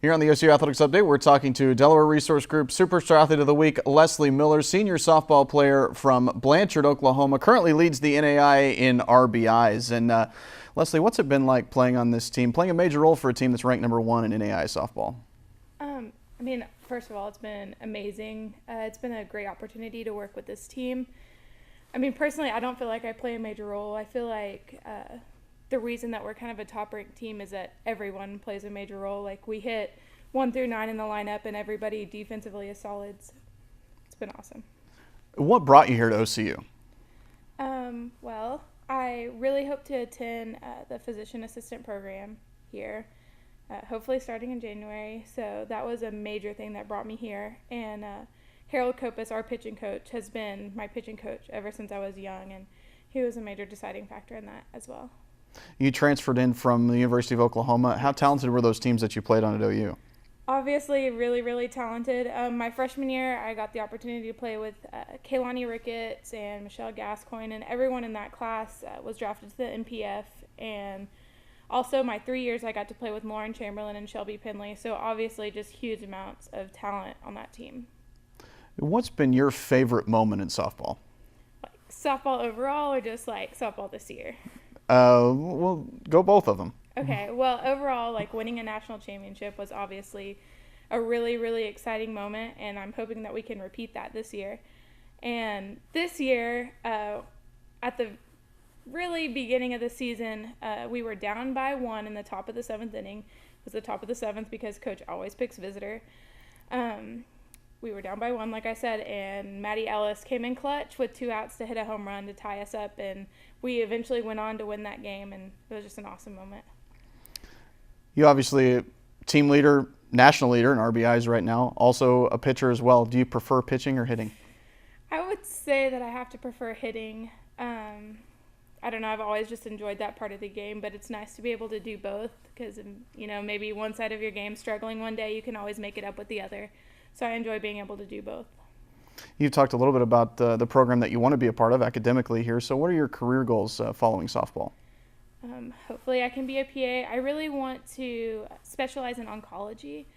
Here on the OCU Athletics Update, we're talking to Delaware Resource Group Superstar Athlete of the Week, Leslie Miller, senior softball player from Blanchard, Oklahoma, currently leads the NAIA in RBIs. And Leslie, what's it been like playing on this team, playing a major role for a team that's ranked #1 in NAIA softball? First of all, it's been amazing. It's been a great opportunity to work with this team. Personally, I don't feel like I play a major role. I feel like the reason that we're kind of a top-ranked team is that everyone plays a major role. Like, we hit 1 through 9 in the lineup, and everybody defensively is solid. So it's been awesome. What brought you here to OCU? Well, I really hope to attend the physician assistant program here, hopefully starting in January. So that was a major thing that brought me here. And Harold Kopis, our pitching coach, has been my pitching coach ever since I was young, and he was a major deciding factor in that as well. You transferred in from the University of Oklahoma. How talented were those teams that you played on at OU? Obviously, really, really talented. My freshman year, I got the opportunity to play with Kaylani Ricketts and Michelle Gascoigne, and everyone in that class was drafted to the NPF. And also, my 3 years, I got to play with Lauren Chamberlain and Shelby Penley. So obviously, just huge amounts of talent on that team. What's been your favorite moment in softball? Like softball overall, or just like softball this year? Well, go both of them. Okay, well, overall, like winning a national championship was obviously a really, really exciting moment, and I'm hoping that we can repeat that this year. And this year, at the really beginning of the season, we were down by 1 in the top of the 7th inning. It was the top of the 7th because coach always picks visitor. We were down by 1, like I said, and Maddie Ellis came in clutch with 2 outs to hit a home run to tie us up, and we eventually went on to win that game, and it was just an awesome moment. You obviously team leader, national leader in RBIs right now, also a pitcher as well. Do you prefer pitching or hitting? I would say that I have to prefer hitting. I don't know, I've always just enjoyed that part of the game, but it's nice to be able to do both because, maybe one side of your game struggling one day, you can always make it up with the other. So I enjoy being able to do both. You've talked a little bit about the program that you want to be a part of academically here. So what are your career goals following softball? Hopefully I can be a PA. I really want to specialize in oncology.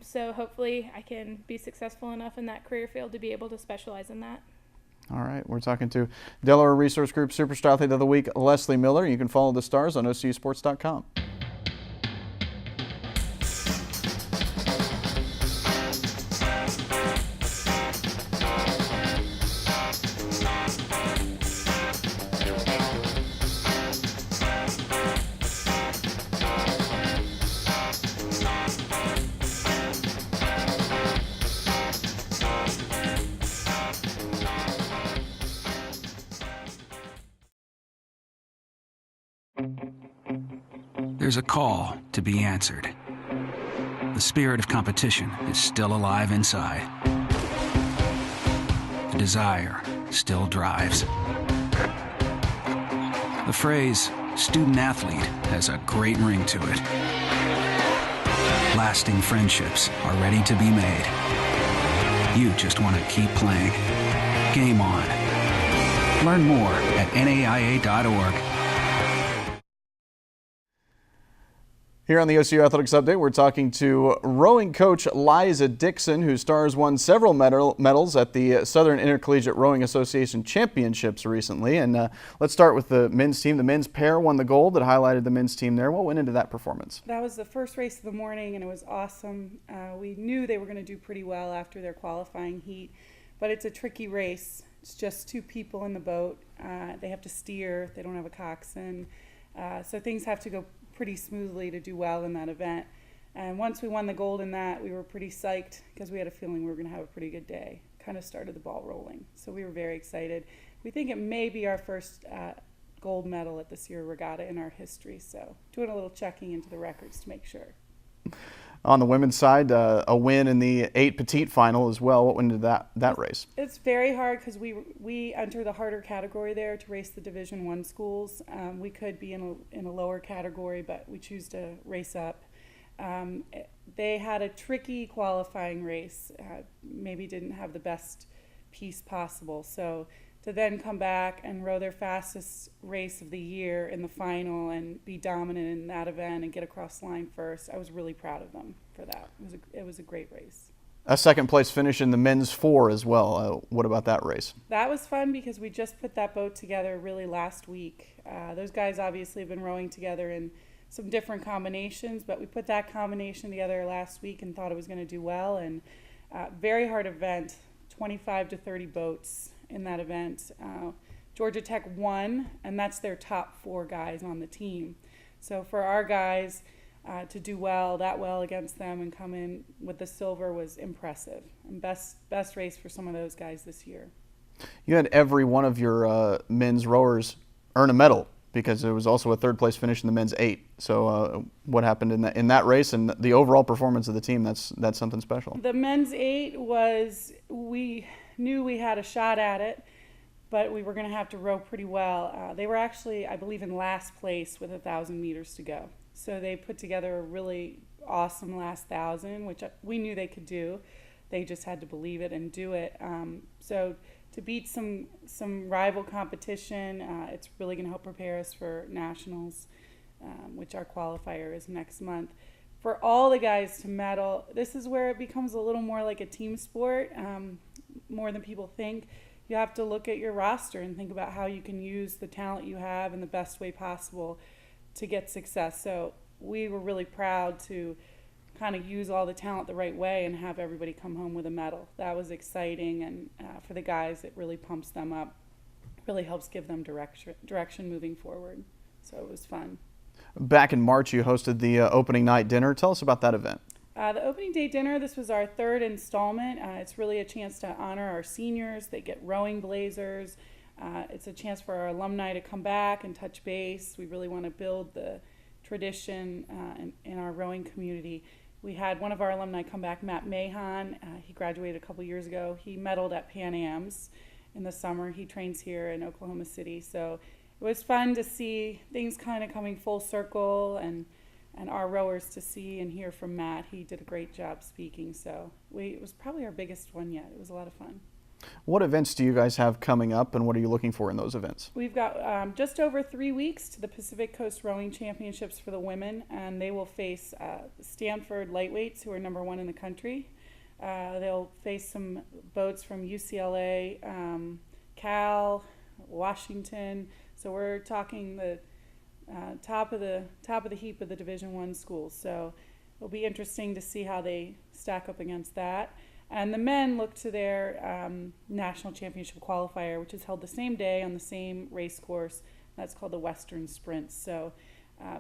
So hopefully I can be successful enough in that career field to be able to specialize in that. All right, we're talking to Delaware Resource Group Superstar Athlete of the Week, Leslie Miller. You can follow the stars on OCUsports.com. There's a call to be answered. The spirit of competition is still alive inside. The desire still drives. The phrase student athlete has a great ring to it. Lasting friendships are ready to be made. You just want to keep playing. Game on. Learn more at NAIA.org. Here on the OCU Athletics Update, we're talking to rowing coach Liza Dickson, whose stars won several medals at the Southern Intercollegiate Rowing Association Championships recently. And let's start with the men's team. The men's pair won the gold that highlighted the men's team there. What went into that performance? That was the first race of the morning, and it was awesome. We knew they were going to do pretty well after their qualifying heat, but it's a tricky race. It's just 2 people in the boat. They have to steer. They don't have a coxswain. So things have to go pretty smoothly to do well in that event. And once we won the gold in that, we were pretty psyched because we had a feeling we were going to have a pretty good day. Kind of started the ball rolling. So we were very excited. We think it may be our first gold medal at this year's regatta in our history. So doing a little checking into the records to make sure. On the women's side, a win in the 8 petite final as well. What went into that race? It's very hard because we enter the harder category there to race the Division I schools. We could be in a lower category, but we choose to race up. They had a tricky qualifying race, maybe didn't have the best piece possible. So to then come back and row their fastest race of the year in the final and be dominant in that event and get across the line first. I was really proud of them for that. It was a great race. A second place finish in the men's 4 as well. What about that race? That was fun because we just put that boat together really last week. Those guys obviously have been rowing together in some different combinations, but we put that combination together last week and thought it was going to do well. And very hard event, 25 to 30 boats in that event. Georgia Tech won, and that's their top 4 guys on the team. So for our guys to do that well against them and come in with the silver was impressive. And best race for some of those guys this year. You had every one of your men's rowers earn a medal, because there was also a third place finish in the men's 8. So what happened in that race and the overall performance of the team, that's something special. The men's 8 was, we knew we had a shot at it, but we were going to have to row pretty well. They were actually, I believe, in last place with 1,000 meters to go. So they put together a really awesome last 1,000, which we knew they could do. They just had to believe it and do it. So to beat some rival competition, it's really going to help prepare us for nationals, which our qualifier is next month. For all the guys to medal, this is where it becomes a little more like a team sport, more than people think. You have to look at your roster and think about how you can use the talent you have in the best way possible to get success. So we were really proud to kind of use all the talent the right way and have everybody come home with a medal. That was exciting, and for the guys, it really pumps them up, really helps give them direction moving forward. So it was fun. Back in March, you hosted the opening night dinner. Tell us about that event. The opening day dinner, this was our 3rd installment. It's really a chance to honor our seniors. They get rowing blazers. It's a chance for our alumni to come back and touch base. We really want to build the tradition in our rowing community. We had one of our alumni come back, Matt Mahan. He graduated a couple years ago. He medaled at Pan Am's in the summer. He trains here in Oklahoma City. So it was fun to see things kind of coming full circle, and our rowers to see and hear from Matt. He did a great job speaking. So it was probably our biggest one yet. It was a lot of fun. What events do you guys have coming up, and what are you looking for in those events? We've got just over 3 weeks to the Pacific Coast Rowing Championships for the women, and they will face Stanford lightweights, who are #1 in the country. They'll face some boats from UCLA, Cal, Washington. So we're talking the top of the heap of the Division I schools. So it'll be interesting to see how they stack up against that. And the men look to their national championship qualifier, which is held the same day on the same race course. That's called the Western Sprint. So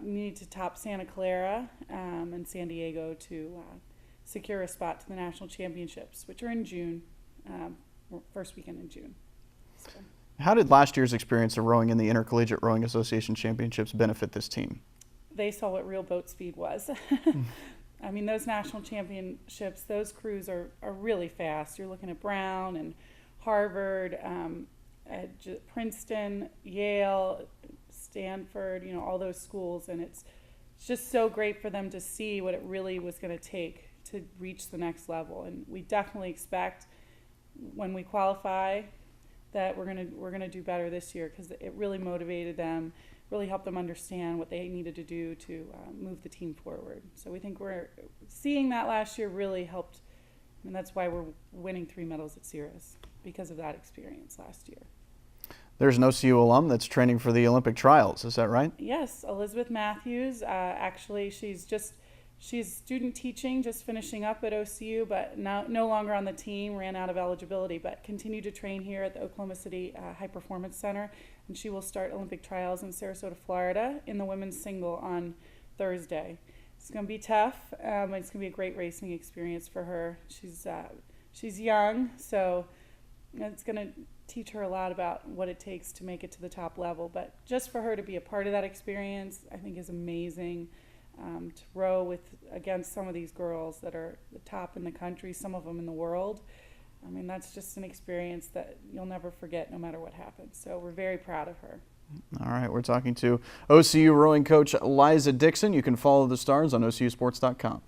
we need to top Santa Clara and San Diego to secure a spot to the national championships, which are in June, first weekend in June. So. How did last year's experience of rowing in the Intercollegiate Rowing Association Championships benefit this team? They saw what real boat speed was. I mean, those national championships, those crews are really fast. You're looking at Brown and Harvard, Princeton, Yale, Stanford, all those schools. And it's just so great for them to see what it really was going to take to reach the next level. And we definitely expect when we qualify that we're gonna do better this year, because it really motivated them, really helped them understand what they needed to do to move the team forward. So we think we're seeing that last year really helped, and that's why we're winning 3 medals at Cirrus, because of that experience last year. There's an OCU alum that's training for the Olympic trials, is that right? Yes, Elizabeth Matthews. Actually, she's student teaching, just finishing up at OCU, but no longer on the team, ran out of eligibility, but continued to train here at the Oklahoma City High Performance Center. And she will start Olympic trials in Sarasota, Florida in the women's single on Thursday. It's going to be tough. It's going to be a great racing experience for her. She's young, so it's going to teach her a lot about what it takes to make it to the top level. But just for her to be a part of that experience, I think is amazing. To row against some of these girls that are the top in the country, some of them in the world. I mean, that's just an experience that you'll never forget no matter what happens. So we're very proud of her. All right, we're talking to OCU rowing coach Liza Dickson. You can follow the stars on OCUsports.com.